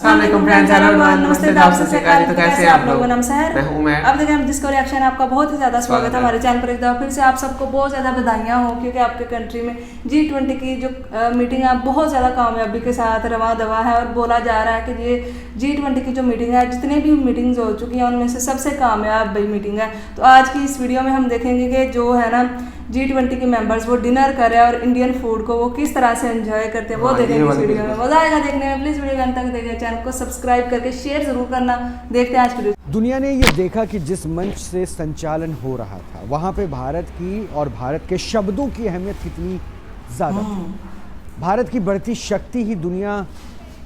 अस्सलामुअलैकुम friends, hello everyone, नमस्ते, आप सबसे पहले तो कैसे हैं आप लोग? नाम सहर, मैं हूं मैं। अब देखिए हम जिसको रिएक्शन आपका बहुत ही ज़्यादा स्वागत है हमारे चैनल पर। एक बार फिर से आप सबको बहुत ज़्यादा बधाइयाँ हो, क्योंकि आपके कंट्री में G20 की जो मीटिंग है बहुत ज़्यादा कामयाबी के साथ रवा दवा है। और बोला जा रहा है कि ये G20 की जो मीटिंग है, जितने भी मीटिंग्स हो चुकी हैं उनमें से सबसे कामयाब मीटिंग है। तो आज की इस वीडियो में हम देखेंगे कि जो है ना G20 के मेंबर्स वो डिनर कर रहे हैं और इंडियन फूड को वो किस तरह से एंजॉय करते हैं, वो देखेंगे इस वीडियो में। मजा आएगा देखने में। प्लीज वीडियो के अंत तक देखिए, चैनल को सब्सक्राइब करके शेयर जरूर करना। देखते हैं आज की वीडियो। दुनिया ने ये देखा कि जिस मंच से संचालन हो रहा था वहां पे भारत की और भारत के शब्दों की अहमियत कितनी ज्यादा थी। भारत की बढ़ती शक्ति ही दुनिया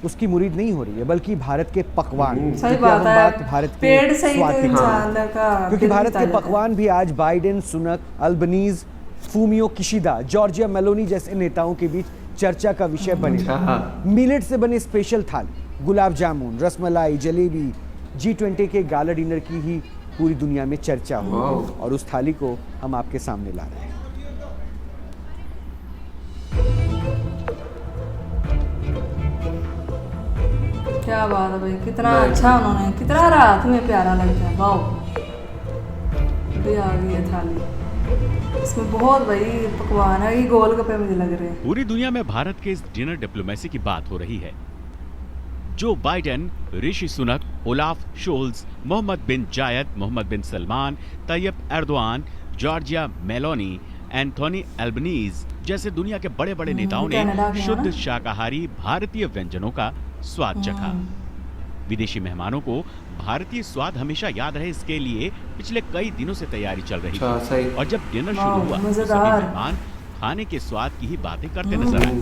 उसकी मुरीद नहीं हो रही है, बल्कि भारत के पकवान। सही बात है, भारत के पेड़ से ही तो स्वाद इंसान का, क्योंकि भारत के पकवान भी आज Biden, Sunak, Albanese, Fumio Kishida, Giorgia Meloni जैसे नेताओं के बीच चर्चा का विषय बने। मिलेट से बने स्पेशल थाली, गुलाब जामुन, रसमलाई, जलेबी G20 के गाला डिनर की ही पूरी दुनिया में चर्चा हो, और उस थाली को हम आपके सामने ला रहे हैं। क्या बात है भाई, कितना अच्छा उन्होंने, कितना रात में प्यारा लगता है। वाओ, ये आ गई है थाली, इसमें बहुत भाई पकवान है। ये गोलगप्पे मुझे लग रहे हैं। पूरी दुनिया में भारत के इस डिनर डिप्लोमेसी की बात हो रही है। Joe Biden, Rishi Sunak, Olaf Scholz, Mohammed bin Zayed, Mohammed bin Salman, Tayyip Erdogan, Giorgia Meloni, Anthony Albanese जैसे दुनिया के बड़े बड़े नेताओं ने शुद्ध शाकाहारी भारतीय व्यंजनों का स्वाद चखा। विदेशी मेहमानों को भारतीय स्वाद हमेशा याद रहे, इसके लिए पिछले कई दिनों से तैयारी चल रही थी। और जब डिनर शुरू हुआ तो सभी मेहमान खाने के स्वाद की ही बातें करते नजर आए।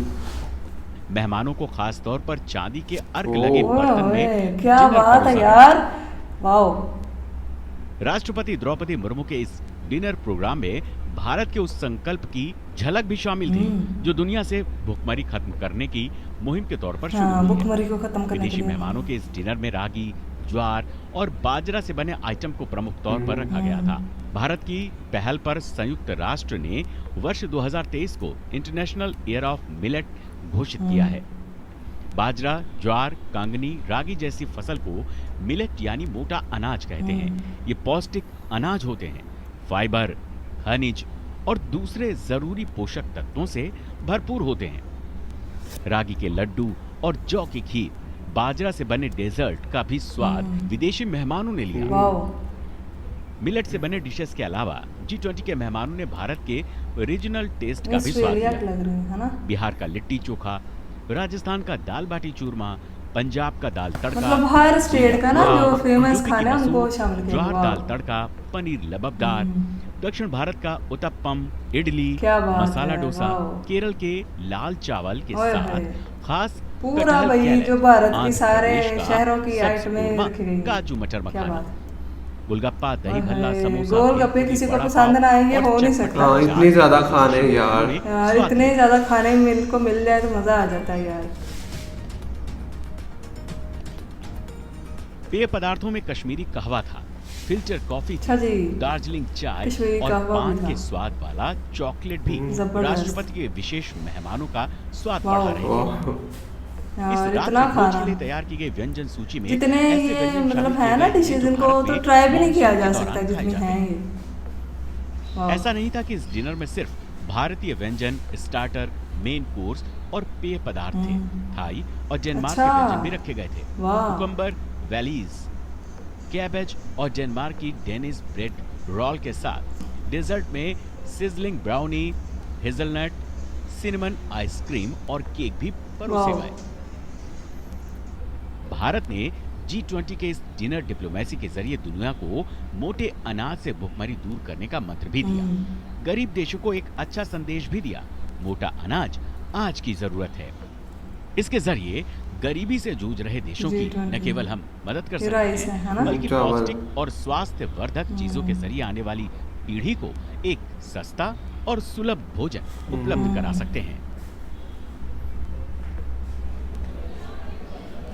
मेहमानों को खास तौर पर चांदी के अर्क लगे बर्तन में क्या बात है यार, वाओ। राष्ट्रपति द्रौपदी मुर्मू के इस डिनर प्रोग्राम में भारत के उस संकल्प की झलक भी शामिल थी जो दुनिया से भुखमरी खत्म करने की मुहिम के तौर पर शुरू हुई। भुखमरी को खत्म करने विदेशी मेहमानों के इस डिनर में रागी, ज्वार और बाजरा से बने आइटम को प्रमुख तौर पर रखा गया था। भारत की पहल पर संयुक्त राष्ट्र ने वर्ष 2023 को इंटरनेशनल ईयर ऑफ मिलेट घोषित किया है। बाजरा, ज्वार, कांगनी, रागी जैसी फसल को मिलेट यानी मोटा अनाज कहते हैं। ये पौष्टिक अनाज होते हैं, फाइबर, खनिज और दूसरे जरूरी पोषक तत्वों से भरपूर होते हैं। रागी के लड्डू और जौ की खीर, बाजरा से बने डेजर्ट का भी स्वाद विदेशी मेहमानों ने लिया। मिलेट से बने डिशेस के अलावा G20 के मेहमानों ने भारत के रीजनल टेस्ट का भी स्वाद लिया। बिहार का लिट्टी चोखा, राजस्थान का दाल बाटी चूरमा, पंजाब का दाल तड़का, मतलब हर स्टेट का ना जो फेमस खाना है उनको शामिल किया। ज्वार दाल तड़का, पनीर लबबदार, दक्षिण भारत का उत्तपम, इडली, मसाला डोसा, केरल के लाल चावल के साथ खास पूरा वही जो भारत के सारे शहरों की आइटमें रखी गई। काजू मटर मखाना, गोलगप्पा, दही भल्ला, समोसा, गोलगप्पे किसी को पसंद ना आए ये हो नहीं सकता। इतने ज्यादा खाने यार, इतने ज्यादा खाने मिल जाए तो मजा आ जाता है यार। पेय पदार्थों में कश्मीरी कहवा था, फिल्टर कॉफी थी, दार्जिलिंग चाय और पान के स्वाद वाला चॉकलेट भी राष्ट्रपति के विशेष मेहमानों का स्वाद बढ़ा रहे थे। इस रात के लिए तैयार की गई व्यंजन सूची में जितने ये मतलब है ना डिशेज, इनको तो ट्राई भी नहीं किया जा सकता जितनी हैं ये। ऐसा नहीं था कि इस डिनर में सिर्फ भारतीय व्यंजन, स्टार्टर, मेन कोर्स और पेय पदार्थ थे। थाई और डेनमार्क के व्यंजन भी रखे गए थे। कुकुम्बर, वैलीज, कैबेज और डेनमार्क की डेनिस ब्रेड रोल के साथ डेजर्ट में sizzling brownie, hazelnut, cinnamon ice cream और केक भी परोसे गए। भारत ने G20 के इस डिनर डिप्लोमेसी के जरिए दुनिया को मोटे अनाज से भुखमरी दूर करने का मंत्र भी दिया। गरीब देशों को एक अच्छा संदेश भी दिया, मोटा अनाज आज की जरूरत है। इसके जरिए गरीबी से जूझ रहे देशों की न केवल हम मदद कर सकते हैं, बल्कि पौष्टिक और स्वास्थ्य वर्धक चीजों के जरिए आने वाली पीढ़ी को एक सस्ता और सुलभ भोजन उपलब्ध करा सकते हैं।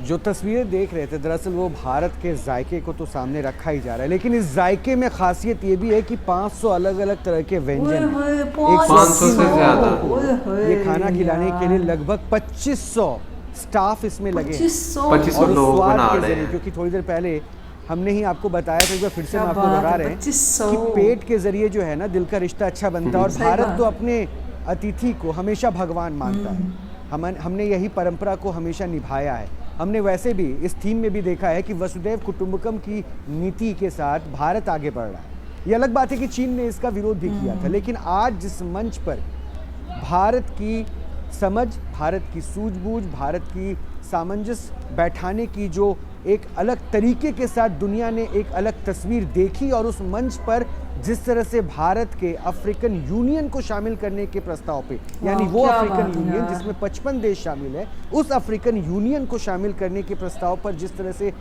जो तस्वीरें देख रहे थे दरअसल वो भारत के जायके को तो सामने रखा ही जा रहा है, लेकिन इस जायके में खासियत ये भी है कि 500 अलग अलग तरह के व्यंजन, 500 से ज्यादा ये खाना खिलाने के लिए लगभग 2500 स्टाफ इसमें लगे हैं 2500 और उस लोग स्वाद बना के रहे जरिए, हैं। क्योंकि थोड़ी देर पहले हमने ही आपको बताया था, एक बार फिर से हम क्या आपको बात दोहरा है, रहे हैं 2500 कि पेट के जरिए जो है ना दिल का रिश्ता अच्छा बनता है। और सही भारत बात। तो अपने अतिथि को हमेशा भगवान मानता है। हमने यही परंपरा को हमेशा निभाया है। हमने वैसे भी इस थीम में भी देखा है कि वसुधैव कुटुंबकम की नीति के साथ भारत आगे बढ़ रहा है। ये अलग बात है कि चीन ने इसका विरोध भी किया था, लेकिन आज जिस मंच पर भारत की समझ, भारत की सूझबूझ, भारत की सामंजस्य बैठाने की जो एक अलग तरीके के साथ दुनिया ने एक अलग तस्वीर देखी, और उस मंच पर जिस तरह से भारत के अफ्रीकन यूनियन को शामिल करने के प्रस्ताव पे, यानी वो क्या अफ्रीकन बात है यूनियन यार। जिसमें 55 देश शामिल है, उस अफ्रीकन यूनियन को शामिल करने के प्रस्ताव पर जिस तरह से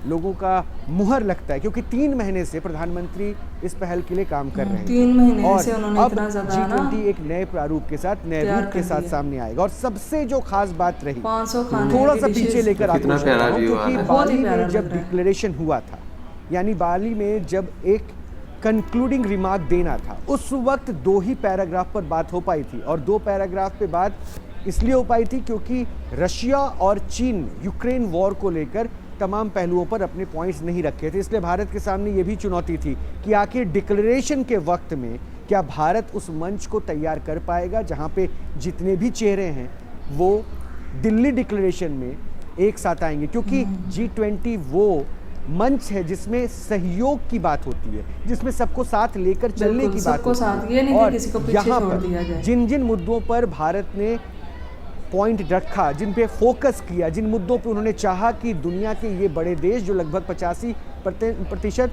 लोगों का मुहर लगता है, क्योंकि 3 महीने से प्रधानमंत्री इस पहल के लिए काम कर रहे हैं 3 महीने और से उन्होंने अब इतना ज्यादा ना G20 एक नए प्रारूप के साथ, नए तैयार रूप के कर साथ दिया। सामने आएगा। और सबसे जो खास बात रही, 500 खाने थोड़ा की सा dishes। पीछे लेकर आपको कितना चलता प्यारा हूं, व्यू आ क्योंकि रहा है। बहुत ही बाली प्यारा में जब लग रहा है। डिक्लेरेशन हुआ था, यानी बाली में जब एक कंक्लूडिंग रिमार्क देना था, उस वक्त 2 ही पैराग्राफ पर बात हो पाई थी। और 2 पैराग्राफ पे बात इसलिए हो पाई थी क्योंकि रशिया और चीन यूक्रेन वॉर को लेकर तमाम पहलुओं पर अपने पॉइंट्स नहीं रखे थे। इसलिए भारत के सामने ये भी चुनौती थी कि आखिर डिक्लेरेशन के वक्त में क्या भारत उस मंच को तैयार कर पाएगा जहां पे जितने भी चेहरे हैं वो दिल्ली डिक्लेरेशन में एक साथ आएंगे, क्योंकि G20 वो मंच है जिसमें सहयोग की बात होती है, जिसमें सबको साथ लेकर चलने बिल्कुल, की बात सबको होती साथ, है। ये नहीं कि और किसी को पीछे यहाँ छोड़ पर दिया जाए। जिन जिन मुद्दों पर भारत ने पॉइंट रखा, जिन पे फोकस किया, जिन मुद्दों पे उन्होंने चाहा कि दुनिया के ये बड़े देश जो लगभग 85%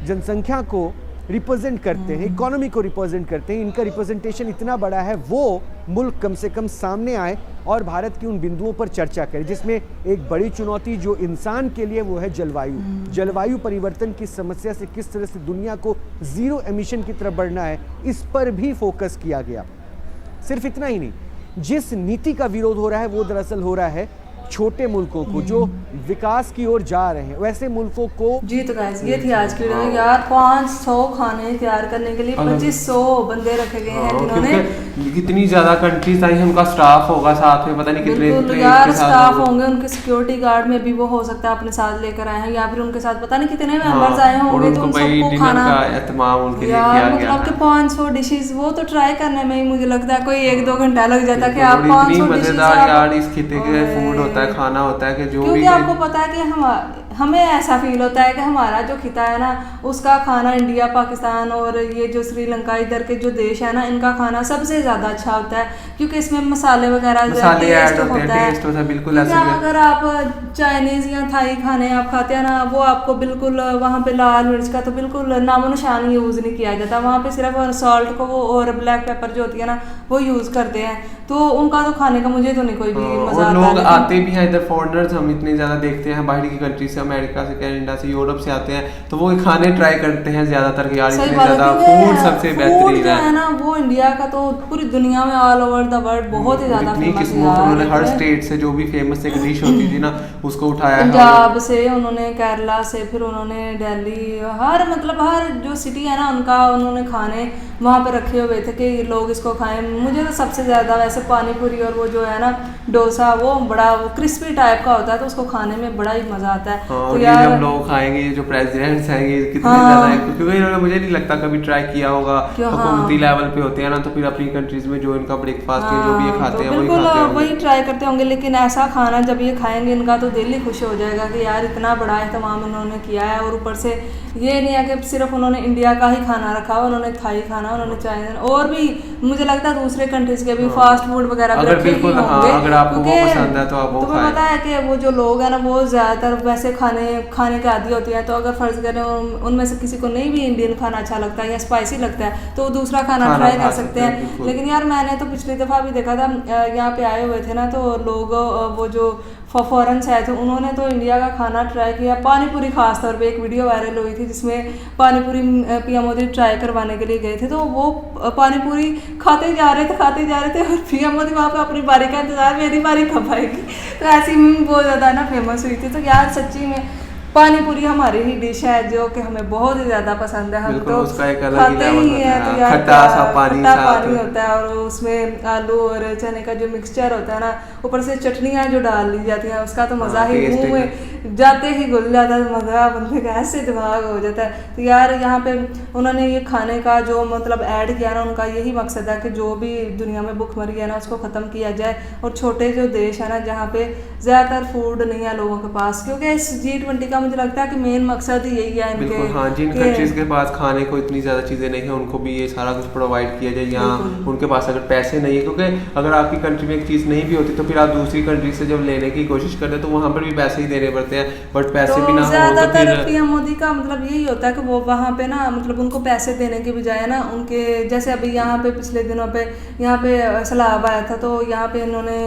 जनसंख्या को रिप्रेजेंट करते हैं, इकोनॉमी को रिप्रेजेंट करते हैं, इनका रिप्रेजेंटेशन इतना बड़ा है, वो मुल्क कम से कम सामने आए और भारत की उन बिंदुओं पर चर्चा करें, जिसमें एक बड़ी चुनौती जो इंसान के लिए वो है जलवायु परिवर्तन की समस्या से किस तरह से दुनिया को जीरो एमिशन की तरफ बढ़ना है, इस पर भी फोकस किया गया। सिर्फ इतना ही नहीं, जिस नीति का विरोध हो रहा है वो दरअसल हो रहा है छोटे मुल्कों को जो विकास की ओर जा रहे हैं, वैसे मुल्कों को। जी तो गाइस, ये थी आज की वीडियो यार। 500 खाने तैयार करने के लिए 2500 बंदे रखे गए हैं जिन्होंने, कितनी ज्यादा कंट्रीज आई हैं, उनका स्टाफ होगा साथ में, पता नहीं कितने बिल्कुल ट्रेन यार के साथ स्टाफ होंगे, उनके सिक्योरिटी गार्ड में भी वो हो सकता है अपने साथ लेकर आए हैं, या फिर उनके साथ पता नहीं कितने मेंबर्स आए और होंगे, तो उनको उन भाई सबको डिनर खाना का एहतमाम उनके लिए यार किया गया मतलब कि है। 500 डिशेस वो तो ट्राई करने में ही मुझे लगता है कोई 1-2 घंटा लग जाता है कि आप और 500 इतनी डिशेस मजेदार यार इस खिते के फूड होता है, खाना होता है कि जो भी क्योंकि आपको पता है कि हमें ऐसा फील होता है कि हमारा जो खिता है ना, उसका खाना इंडिया, पाकिस्तान और ये जो श्रीलंका इधर के जो देश है ना, इनका खाना सबसे ज़्यादा अच्छा होता है, क्योंकि इसमें मसाले वगैरह मसाले टेस्ट ऐड होते हैं, होता है। टेस्ट होता है, बिल्कुल क्योंकि ऐसे ही। अगर आप चाइनीज़ या थाई खाने आप खाते हैं ना, वो आपको बिल्कुल वहाँ पे लाल मिर्च का तो बिल्कुल नामो निशान यूज़ नहीं किया जाता, वहाँ पे सिर्फ सॉल्ट को वो और ब्लैक पेपर जो होती है ना वो यूज़ करते हैं, तो उनका तो खाने का मुझे तो नहीं कोई भी मजा और आता। लोग आते भी हैं इधर, फॉरेनर्स हम इतने ज्यादा देखते हैं बाहर की कंट्री से, अमेरिका से, कनाडा से, यूरोप से आते हैं, तो वो खाने ट्राई करते हैं ज्यादातर कि यार सही इतने बात है, ज्यादा क्योंकि फूड सबसे food बेहतरीन जो है है। ना वो इंडिया का तो पूरी दुनिया में ऑल ओवर द वर्ल्ड बहुत ही ज्यादा इतनी फेमस है किस्मों यार। उन्होंने हर स्टेट से जो भी फेमस एक डिश होती थी ना उसको उठाया है। पंजाब से उन्होंने, केरला से, फिर उन्होंने दिल्ली, हर मतलब हर जो सिटी है ना उनका उन्होंने खाने वहाँ पे रखे हुए थे कि लोग इसको खाएं। मुझे तो सबसे ज़्यादा वैसे पानी पूरी और वो जो है ना डोसा, वो बड़ा वो क्रिस्पी टाइप का होता है, तो उसको खाने में बड़ा ही मज़ा आता है। हाँ, तो ये यार जब लोग खाएंगे, ये जो प्रेसिडेंट्स आएंगे कितने हाँ। ज्यादा है, क्योंकि इन्होंने मुझे नहीं लगता कभी ट्राई किया होगा। क्यों, हाँ। हुकूमती लेवल पे होते हैं ना, तो फिर अपनी कंट्रीज में जो इनका ब्रेकफास्ट है जो भी ये खाते तो हैं वही बिल्कुल खाते होंगे। वही ट्राई करते होंगे, लेकिन ऐसा खाना जब ये खाएंगे इनका तो दिल ही खुश हो जाएगा कि यार इतना बड़ा एहतमाम उन्होंने किया है। और ऊपर से ये नहीं है कि सिर्फ उन्होंने इंडिया का ही खाना रखा, उन्होंने थाई खाना, उन्होंने चाइना और भी मुझे लगता है दूसरे कंट्रीज के भी फास्ट फूड वगैरह भी अगर रखे ही बिल्कुल, हाँ, होंगे। अगर आपको वो क्योंकि पसंद है तो आप वो तुम्हें खाएं। पता है कि वो जो लोग हैं ना वो ज़्यादातर वैसे खाने के आदी होते हैं, तो अगर फर्ज करें उनमें से किसी को नहीं भी इंडियन खाना अच्छा लगता है या स्पाइसी लगता है तो वो दूसरा खाना ट्राई खा कर सकते हैं। बिल्कुल। लेकिन यार मैंने तो पिछली दफ़ा भी देखा था, यहाँ पे आए हुए थे ना तो लोग वो जो फॉरेन से आए थे उन्होंने तो इंडिया का खाना ट्राई किया। पानी पूरी खास तौर पे एक वीडियो वायरल हुई थी जिसमें पानी पूरी पीएम मोदी ट्राई करवाने के लिए गए थे, तो वो पानी पूरी खाते जा रहे थे और पीएम मोदी वहाँ पे अपनी बारी का इंतजार, मेरी बारी कब आएगी, तो ऐसी बहुत ज़्यादा ना फेमस हुई थी। तो यार सच्ची में पानी पूरी हमारी ही डिश है जो कि हमें बहुत ही ज्यादा पसंद है। हम बिल्कुल, तो उसका एक अलग ही खाते लेवल ही हैं, होता है। तो यार खट्टा सा पानी खट्टा सा पानी तो- होता है, और उसमें आलू और चने का जो मिक्सचर होता है ना, ऊपर से चटनियाँ जो डाल दी जाती हैं, उसका तो मज़ा ही टेस्ट मुंह में जाते ही घुल जाता है, मज़ा बंदे का ऐसे दिमाग हो जाता है। तो यार यहाँ पे उन्होंने ये खाने का जो मतलब ऐड किया ना, उनका यही मकसद है कि जो भी दुनिया में भुखमरी है ना, उसको ख़त्म किया जाए। और छोटे जो देश है ना, जहाँ पे ज़्यादातर फूड नहीं है लोगों के पास, क्योंकि इस G20 का मुझे लगता है कि मेन मकसद ही यही है इनके। बिल्कुल हाँ, जिन कि- कंट्रीज के पास खाने को इतनी ज़्यादा चीज़ें नहीं है, उनको भी ये सारा कुछ प्रोवाइड किया जाए। यहाँ बिल्कुल। उनके पास अगर पैसे नहीं है, क्योंकि अगर आपकी कंट्री में एक चीज़ नहीं भी होती तो फिर आप दूसरी कंट्री से जब लेने की कोशिश करते हैं तो वहाँ पर भी पैसे ही देने पड़ते हैं, बट पैसे भी तो ना हो तो ज़्यादातर फिर पीएम मोदी का मतलब यही होता है कि वो वहाँ पे ना मतलब उनको पैसे देने के बजाय ना, उनके जैसे अभी यहाँ पे पिछले दिनों पे यहाँ पे सैलाब आया था, तो यहाँ पे इन्होंने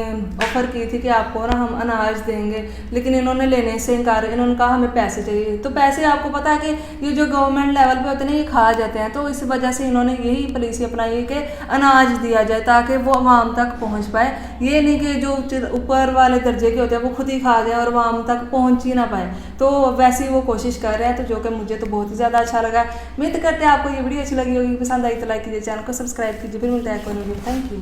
ऑफर की थी कि आपको ना हम अनाज देंगे, लेकिन इन्होंने लेने से इनकार, इन्होंने कहा हमें पैसे चाहिए। तो पैसे आपको पता है कि ये जो गवर्नमेंट लेवल पे होते हैं ना, ये खा जाते हैं, तो इस वजह से इन्होंने यही पॉलिसी अपनाई है कि अनाज दिया जाए ताकि वो आवाम तक पहुँच पाए। ये नहीं कि जो ऊपर वाले दर्जे के होते हैं वो खुद ही खा जाए और आवाम तक पहुँच ही ना पाए। तो वैसे ही वो कोशिश कर रहे हैं, तो जो कि मुझे तो बहुत ही ज़्यादा अच्छा लगा। उम्मीद करते हैं आपको ये वीडियो अच्छी लगी होगी, पसंद आई तो लाइक कीजिए, चैनल को सब्सक्राइब कीजिए। फिर मिलते हैं कोई वीडियो। Thank you.